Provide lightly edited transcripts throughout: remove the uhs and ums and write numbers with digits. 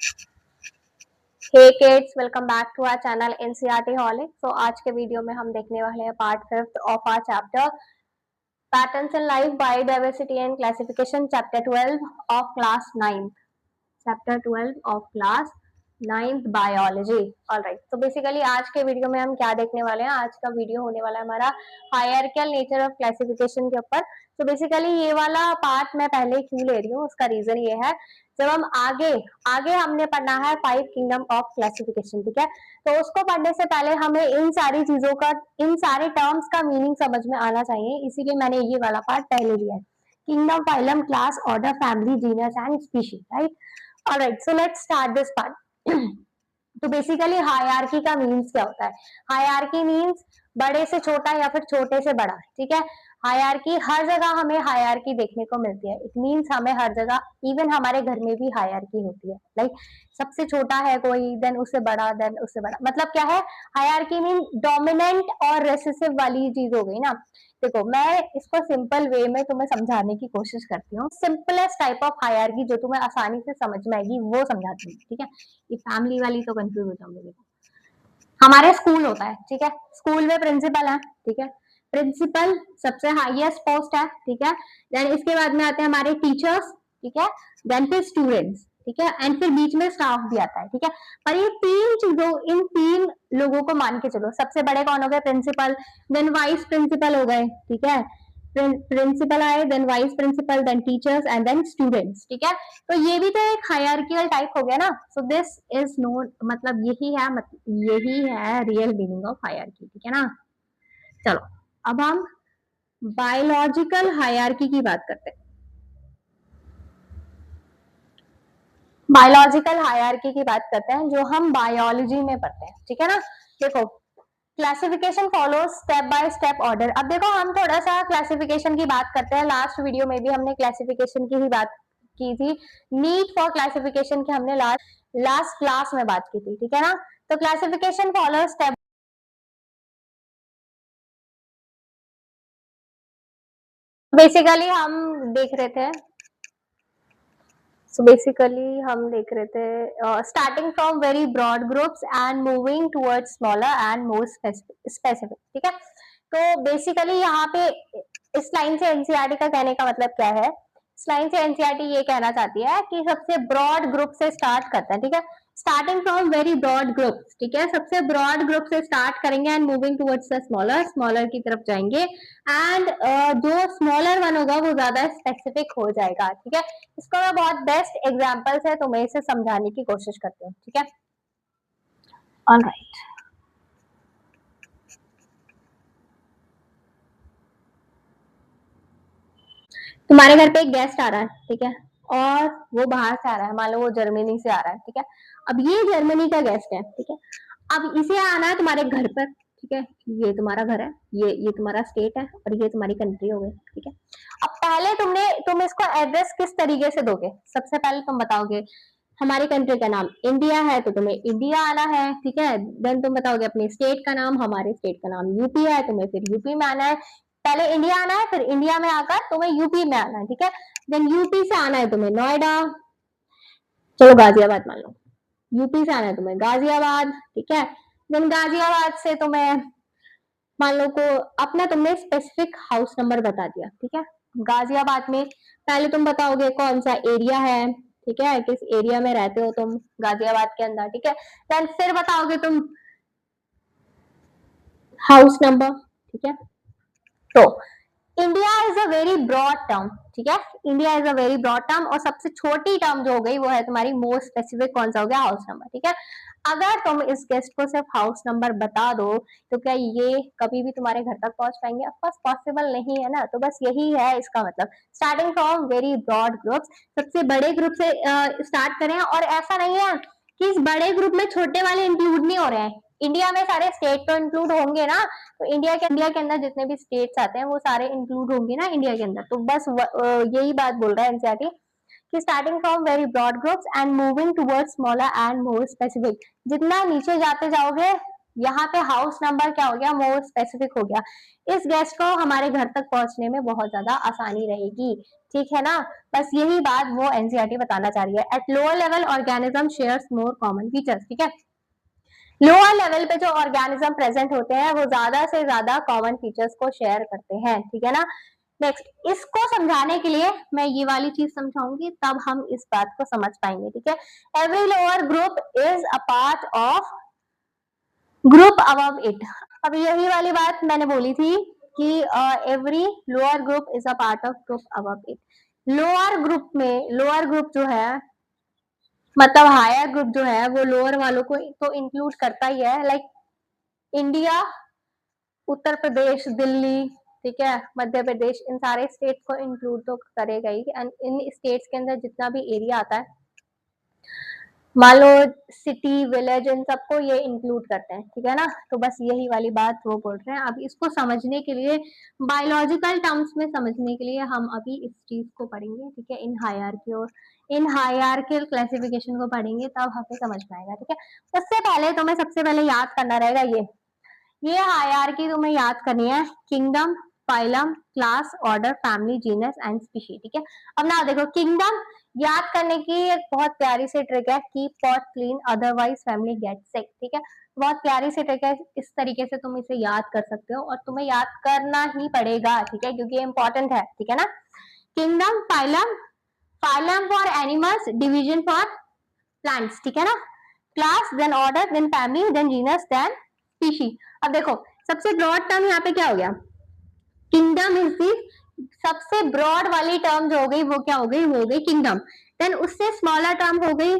Hey kids, welcome back to our channel NCERT holic. So आज के video में हम देखने वाले हैं part 5 of our chapter patterns in life biodiversity and classification, chapter 12 of class 9, chapter 12 of class 9th biology. Alright, तो basically आज के वीडियो में हम क्या देखने वाले हैं, आज का वीडियो होने वाला है हमारा हायरार्किकल नेचर ऑफ क्लासिफिकेशन के ऊपर। तो बेसिकली ये वाला पार्ट मैं पहले क्यों ले रही हूँ, उसका रीजन ये है, जब हम आगे आगे हमने पढ़ना है 5 किंगडम ऑफ क्लासिफिकेशन, ठीक है। तो उसको पढ़ने से पहले हमें इन सारी चीजों का, इन सारे टर्म्स का मीनिंग समझ में आना चाहिए, इसीलिए मैंने ये वाला पार्ट पहले लिया है। Kingdom, phylum, class, order, family, genus and species, right. Alright, so let's start this part. तो बेसिकली हायरार्की का मीन्स क्या होता है? हायरार्की मीन्स बड़े से छोटा या फिर छोटे से बड़ा, ठीक है। हायरार्की, हर जगह हमें हायरार्की देखने को मिलती है। इट मीन्स हमें हर जगह, इवन हमारे घर में भी हायरार्की होती है। लाइक सबसे छोटा है कोई, देन उससे बड़ा, देन उससे बड़ा, मतलब क्या है? हायरार्की मीन डोमिनेंट और रेसेसिव वाली चीज हो गई ना। देखो, मैं इसको सिंपल वे में तुम्हें समझाने की कोशिश करती हूँ। सिंपलेस्ट टाइप ऑफ हायरार्की जो तुम्हें आसानी से समझ में आएगी वो समझाती हूँ, ठीक है। ये फैमिली वाली तो कंफ्यूज हो जाओगे। देखो, हमारे स्कूल होता है, ठीक है। स्कूल में प्रिंसिपल है, ठीक है। प्रिंसिपल सबसे हाईएस्ट पोस्ट है, ठीक है। देन इसके बाद में आते हैं हमारे टीचर्स, ठीक है। देन फिर स्टूडेंट्स, ठीक है। एंड फिर बीच में स्टाफ भी आता है, ठीक है। पर ये तीन चीजों, इन तीन लोगों को मान के चलो। सबसे बड़े कौन हो गए? प्रिंसिपल, देन वाइस प्रिंसिपल हो गए, ठीक है। प्रिंसिपल आए, then vice principal, then teachers and then students, ठीक है। तो ये भी तो एक हायरार्किकल टाइप हो गया ना। सो दिस इज नोन, मतलब यही है रियल मीनिंग ऑफ हायरार्की, ठीक है ना। चलो, अब हम बायोलॉजिकल हायरार्की की बात करते हैं। बायोलॉजिकल हायरार्की की बात करते हैं जो हम बायोलॉजी में पढ़ते हैं, ठीक है ना। देखो, classification follows step by step order. अब देखो, हम थोड़ा सा क्लासिफिकेशन की बात करते हैं। लास्ट वीडियो में भी हमने क्लासिफिकेशन की ही बात की थी। नीड फॉर क्लासिफिकेशन की हमने लास्ट क्लास में बात की थी, ठीक है ना। तो क्लासिफिकेशन फॉलोज स्टेप, बेसिकली हम देख रहे थे, हम देख रहे थे starting from very broad groups and moving towards smaller and more specific, ठीक है। तो बेसिकली यहाँ पे इस लाइन से एनसीईआरटी का कहने का मतलब क्या है? इस लाइन से एनसीईआरटी ये कहना चाहती है कि सबसे ब्रॉड ग्रुप से स्टार्ट करता है, ठीक है। Starting from very broad group, ठीक है। सबसे ब्रॉड ग्रुप से स्टार्ट करेंगे and moving towards the smaller, smaller की तरफ जाएंगे। एंड जो स्मॉलर वन होगा वो ज्यादा स्पेसिफिक हो जाएगा, ठीक है। इसको मैं बहुत बेस्ट एग्जांपल से तुम्हें इसे समझाने की कोशिश करती हूँ, ठीक है। ऑलराइट, तुम्हारे घर पे एक गेस्ट आ रहा है, ठीक है। और वो बाहर से आ रहा है, मान लो वो जर्मनी से आ रहा है, ठीक है। अब ये जर्मनी का गेस्ट है, ठीक है। अब इसे आना है तुम्हारे घर पर, ठीक है। ये तुम्हारा घर है, ये तुम्हारा स्टेट है और ये तुम्हारी कंट्री हो गई, ठीक है। अब पहले तुम इसको एड्रेस किस तरीके से दोगे? सबसे पहले तुम बताओगे हमारी कंट्री का नाम इंडिया है तो तुम्हें इंडिया आना है, ठीक है। देन तुम बताओगे अपने स्टेट का नाम, हमारे स्टेट का नाम यूपी है, तुम्हें फिर यूपी में आना है। पहले इंडिया आना है, फिर इंडिया में आकर तुम्हें यूपी में आना है, ठीक है। देन यूपी से आना है तुम्हें नोएडा, चलो गाजियाबाद मान लो। यूपी से आना है तुम्हें गाजियाबाद, ठीक है। देन गाजियाबाद से तुम्हें मान लो को अपना तुमने स्पेसिफिक हाउस नंबर बता दिया, ठीक है। गाजियाबाद में पहले तुम बताओगे कौन सा एरिया है, ठीक है, किस एरिया में रहते हो तुम गाजियाबाद के अंदर, ठीक है। देन फिर बताओगे तुम हाउस नंबर, ठीक है। तो India is a very broad term, ठीक है। India is a very broad term और सबसे छोटी टर्म जो हो गई वो है तुम्हारी मोस्ट स्पेसिफिक, कौन सा हो गया? हाउस नंबर, ठीक है। अगर तुम इस गेस्ट को सिर्फ हाउस नंबर बता दो तो क्या ये कभी भी तुम्हारे घर तक पहुंच पाएंगे? ऑफ कोर्स पॉसिबल नहीं है ना। तो बस यही है इसका मतलब, starting from very broad groups, सबसे बड़े ग्रुप से स्टार्ट करें। और ऐसा नहीं है कि इस बड़े ग्रुप में छोटे वाले इंक्लूड नहीं हो रहे हैं। इंडिया में सारे स्टेट तो इंक्लूड होंगे ना, तो इंडिया के अंदर जितने भी स्टेट्स आते हैं वो सारे इंक्लूड होंगे ना इंडिया के अंदर। तो बस यही बात बोल रहा है एनसीईआरटी कि starting from very broad groups and moving towards smaller and more specific. जितना नीचे जाते जाओगे यहाँ पे हाउस नंबर क्या हो गया, मोर स्पेसिफिक हो गया। इस गेस्ट को हमारे घर तक पहुंचने में बहुत ज्यादा आसानी रहेगी, ठीक है ना। बस यही बात वो एनसीईआरटी बताना चाह रही है। At lower level organism shares more common features, ठीक है। लोअर लेवल पे जो ऑर्गेनिज्म प्रेजेंट होते हैं वो ज्यादा से ज्यादा कॉमन फीचर्स को शेयर करते हैं, ठीक है ना। नेक्स्ट, इसको समझाने के लिए मैं ये वाली चीज समझाऊंगी, तब हम इस बात को समझ पाएंगे, ठीक है। Every lower group is a part of group above it. अब यही वाली बात मैंने बोली थी कि every lower group is a part of group above it. Lower group में, लोअर ग्रुप जो है मतलब हायर ग्रुप जो है वो लोअर वालों को तो इंक्लूड करता ही है, लाइक इंडिया, उत्तर प्रदेश, दिल्ली, ठीक है, मध्य प्रदेश, इन सारे स्टेट को इंक्लूड तो करेगा ही। एंड इन स्टेट्स के अंदर जितना भी एरिया आता है, मान लो सिटी, विलेज, इन सबको ये इंक्लूड करते हैं, ठीक है ना। तो बस यही वाली बात वो बोल रहे हैं। अब इसको समझने के लिए, बायोलॉजिकल टर्म्स में समझने के लिए हम अभी इस चीज को पढ़ेंगे, ठीक है। इन हायरार्की और इन हायरार्कियल क्लासिफिकेशन को पढ़ेंगे, तब हमें समझ में आएगा, ठीक है। उससे पहले तुम्हें सबसे पहले याद करना रहेगा ये हायरार्की तुम्हें याद करनी है, kingdom, phylum, class, order, family, genus and species, ठीक है। अब ना देखो, किंगडम याद करने की एक बहुत प्यारी सी ट्रिक है, keep pot clean otherwise family get sick, ठीक है। बहुत प्यारी सी ट्रिक है, इस तरीके से तुम इसे याद कर सकते हो और तुम्हें याद करना ही पड़ेगा, ठीक है, क्योंकि ये इंपॉर्टेंट है, ठीक है ना। Kingdom, phylum, phylum for animals, division for plants, ठीक है ना। Class, then order, then family, then genus, then species. अब देखो, सबसे ब्रॉड टर्म यहाँ पे क्या हो गया, किंगडम इज दी सबसे ब्रॉड वाली टर्म जो हो गई वो क्या हो गई, वो हो गई किंगडम। देन उससे स्मॉलर टर्म हो गई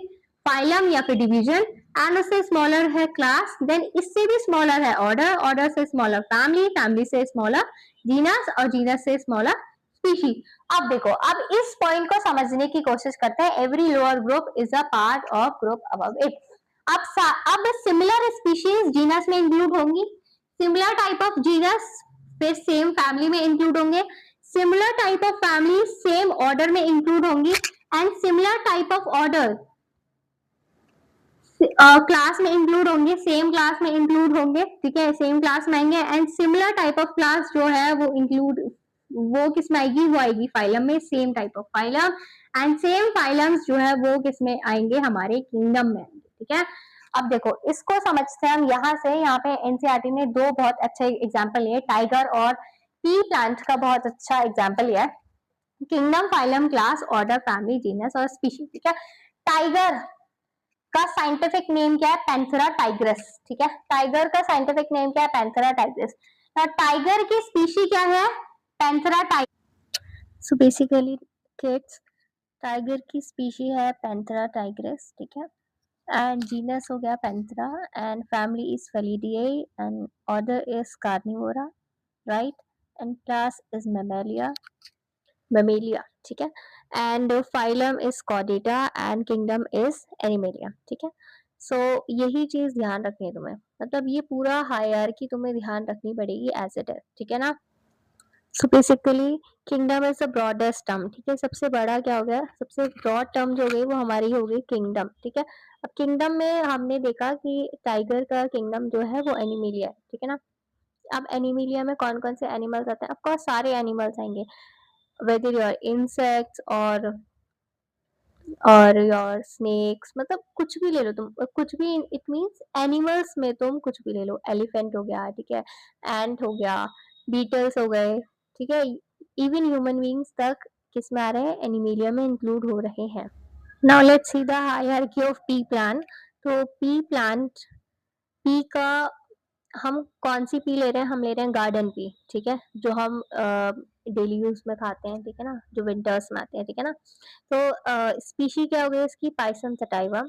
फाइलम या फिर डिवीजन, एंड उससे स्मॉलर है क्लास, देन इससे भी स्मॉलर है ऑर्डर, ऑर्डर से स्मॉलर फैमिली, फैमिली से स्मॉलर जीनस, और जीनस से स्मॉलर स्पीशी। अब देखो, अब इस पॉइंट को समझने की कोशिश करते हैं। Every lower group is a part of group above it. अब सिमिलर स्पीशीज जीनस में इंक्लूड होंगी, सिमिलर टाइप ऑफ जीनस फिर सेम फैमिली में इंक्लूड होंगे, similar type of family same order में इंक्लूड होंगी, and similar type of order class में include होंगे, सेम क्लास में इंक्लूड होंगे, ठीक है, सेम क्लास में आएंगे। And similar type of class जो है वो इंक्लूड, वो किस में आएगी, वो आएगी फाइलम में, same type of phylum. And same phylums जो है वो किस में आएंगे, हमारे किंगडम में आएंगे, ठीक है। अब देखो, इसको समझते हैं हम यहाँ से। यहाँ पे एनसीईआरटी ने दो बहुत अच्छे एग्जाम्पल लिए, टाइगर और पी प्लांट का बहुत अच्छा एग्जाम्पल लिया है। Kingdom, phylum, class, order, family, genus और स्पीशीज, ठीक है। टाइगर का साइंटिफिक नेम क्या है, पैंथेरा टाइग्रस, ठीक है। टाइगर का साइंटिफिक नेम क्या है, पैंथेरा टाइग्रस। टाइगर की स्पीशी क्या है, Panthera tigris. So basically kids, tiger की स्पीशी है पैंथेरा टाइग्रस, ठीक है। एंड जीनस हो गया Panthera, and family is Felidae, and order is Carnivora, right, and class is Mammalia, ठीक है। And phylum is Chordata, and kingdom is Animalia, ठीक है। सो यही चीज ध्यान रखनी है तुम्हें, मतलब ये पूरा हायरार्की तुम्हें ध्यान रखनी पड़ेगी एज इट इज, ठीक है ना। So basically kingdom is the broadest term, ठीक है। सबसे बड़ा क्या हो गया, सबसे ब्रॉड टर्म जो हो गई वो हमारी हो गई किंगडम, ठीक है। अब किंगडम में हमने देखा कि टाइगर का किंगडम जो है वो एनिमेलिया है, ठीक है ना। अब एनिमेलिया में कौन कौन से एनिमल्स आते हैं, ऑफकोर्स सारे एनिमल्स आएंगे, whether you're insects और योर स्नेक्स, मतलब कुछ भी ले लो तुम, कुछ भी, इट मींस एनिमल्स में तुम कुछ भी ले लो, एलिफेंट हो गया, ठीक है, एंट हो गया, बीटल्स हो गए, ठीक है, इवन ह्यूमन बींग्स तक किस में आ रहे हैं, एनिमेलिया में इंक्लूड हो रहे हैं। Now let's see the hierarchy of P plant. तो पी प्लांट, पी का हम कौन सी पी ले रहे हैं, हम ले रहे हैं गार्डन पी, ठीक है, जो हम डेली यूज में खाते हैं, ठीक है ना, जो विंटर्स में आते हैं, ठीक है ना। तो स्पीशी क्या हो गई इसकी, Pisum sativum,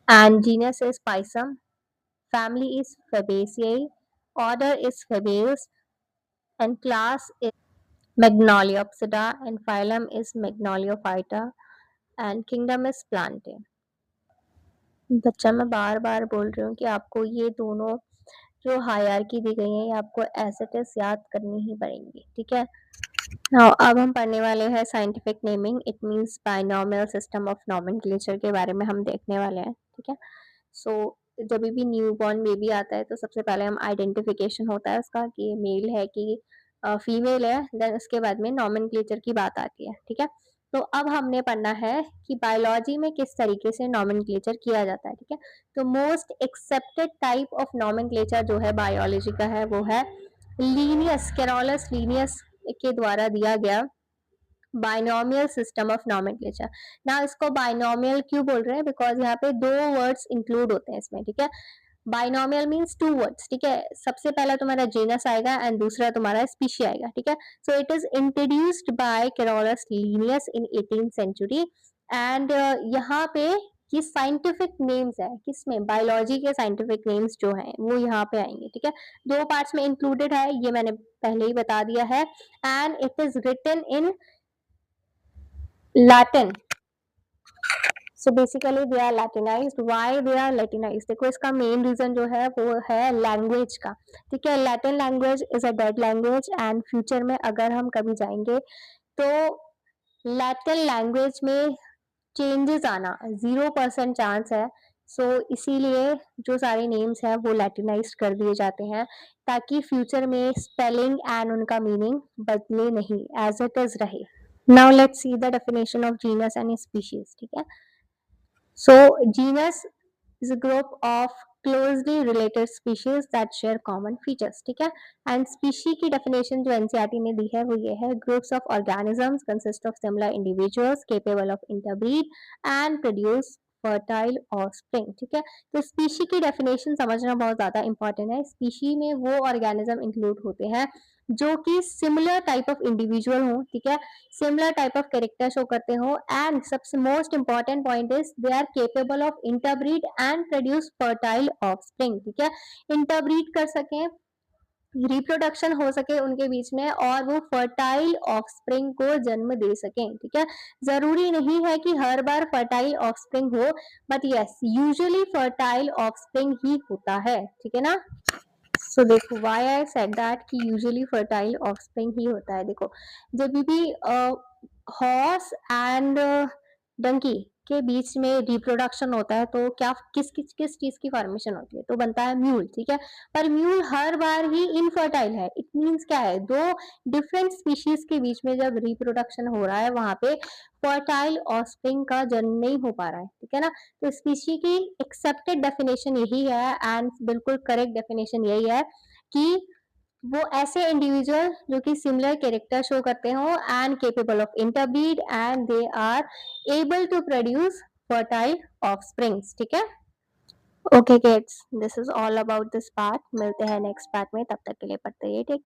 and genus is Pisum, family is Fabaceae, order is Fabales, and class is Magnoliopsida, and phylum is Magnoliophyta, and kingdom is Plantae. बच्चा, मैं बार बार बोल रही हूँ कि आपको ये दोनों जो हायरार्की दी गई है ये आपको एज इट इज याद करनी ही पड़ेंगी, ठीक है। नाउ अब हम पढ़ने वाले हैं scientific naming, it means binomial system of nomenclature के बारे में हम देखने वाले हैं, ठीक है। सो जब भी न्यूबॉर्न बेबी आता है तो सबसे पहले हम आइडेंटिफिकेशन होता है उसका कि ये मेल है कि फीमेल है, देन उसके बाद में नॉमेनक्लेचर की बात आती है, ठीक है। तो अब हमने पढ़ना है कि बायोलॉजी में किस तरीके से नॉमेनक्लेचर किया जाता है, ठीक है। तो most accepted type of nomenclature जो है बायोलॉजी का है वो है लीनियस, कैरोलस लीनियस के द्वारा दिया गया बाइनोमियल सिस्टम ऑफ नॉमेनक्लेचर। ना इसको बाइनोमियल क्यों बोल रहे हैं, बिकॉज यहाँ पे दो वर्ड्स इंक्लूड होते हैं इसमें, ठीक है। बाइनोमियल मीन्स टू वर्ड्स, ठीक है। सबसे पहला तुम्हारा जीनस आएगा एंड दूसरा तुम्हारा स्पीशी आएगा, ठीक है। So it is introduced by Carolus Linnaeus in 18th century and यहाँ पे ये साइंटिफिक नेम्स है, किसमें, बायोलॉजी के साइंटिफिक नेम्स जो हैं वो यहाँ पे आएंगे, ठीक है। दो पार्ट्स में इंक्लूडेड है, ये मैंने पहले ही बता दिया है, and it is written in Latin. So basically they are Latinized. Why they are Latinized, देखो इसका मेन रीजन जो है वो है लैंग्वेज का, ठीक है। Latin language is a dead language and future में अगर हम कभी जाएंगे तो लैटिन लैंग्वेज में चेंजेस आना 0% चांस है। सो इसीलिए जो सारे नेम्स हैं वो लैटिनाइज्ड कर दिए जाते हैं ताकि फ्यूचर में स्पेलिंग एंड उनका मीनिंग बदले नहीं, एज इट इज रहे। Now let's see the definition of genus and species, ठीक है। So, genus is a group of closely related species that share common features, ठीक है। एंड स्पीशी की डेफिनेशन जो एनसीईआरटी ने दी है वो ये है, groups of organisms consist of similar individuals capable of interbreed and produce fertile offspring, ठीक है। तो स्पीशी की डेफिनेशन समझना बहुत ज्यादा इंपॉर्टेंट है। स्पीशी में वो ऑर्गेनिज्म इंक्लूड होते हैं जो कि सिमिलर टाइप ऑफ इंडिविजुअल हो, ठीक है, similar type of character show करते हो, एंड सबसे most important point is they are capable of interbreed and produce fertile offspring, ठीक है। इंटरब्रीड कर सकें, रिप्रोडक्शन हो सके उनके बीच में और वो फर्टाइल ऑफस्प्रिंग को जन्म दे सकें, ठीक है। जरूरी नहीं है कि हर बार फर्टाइल ऑफस्प्रिंग हो, but yes usually fertile offspring ही होता है, ठीक है ना। सो देखो व्हाई आई सेड दैट कि यूजुअली फर्टाइल ऑफस्प्रिंग ही होता है। देखो जब भी हॉर्स एंड डंकी के बीच में रिप्रोडक्शन होता है तो क्या किस चीज की फॉर्मेशन होती है, तो बनता है म्यूल, ठीक है। पर म्यूल हर बार ही इनफर्टाइल है। इट मीन्स क्या है, दो डिफरेंट स्पीशीज के बीच में जब रिप्रोडक्शन हो रहा है वहां पे फर्टाइल ऑफस्प्रिंग का जन्म नहीं हो पा रहा है, ठीक है ना। तो स्पीशी की एक्सेप्टेड डेफिनेशन यही है एंड बिल्कुल करेक्ट डेफिनेशन यही है कि वो ऐसे इंडिविजुअल जो कि सिमिलर कैरेक्टर शो करते हो and capable of interbreed and they are able to produce fertile offsprings, ठीक है। Okay kids, this is all about this part. मिलते हैं नेक्स्ट पार्ट में, तब तक के लिए पढ़ते रहिए।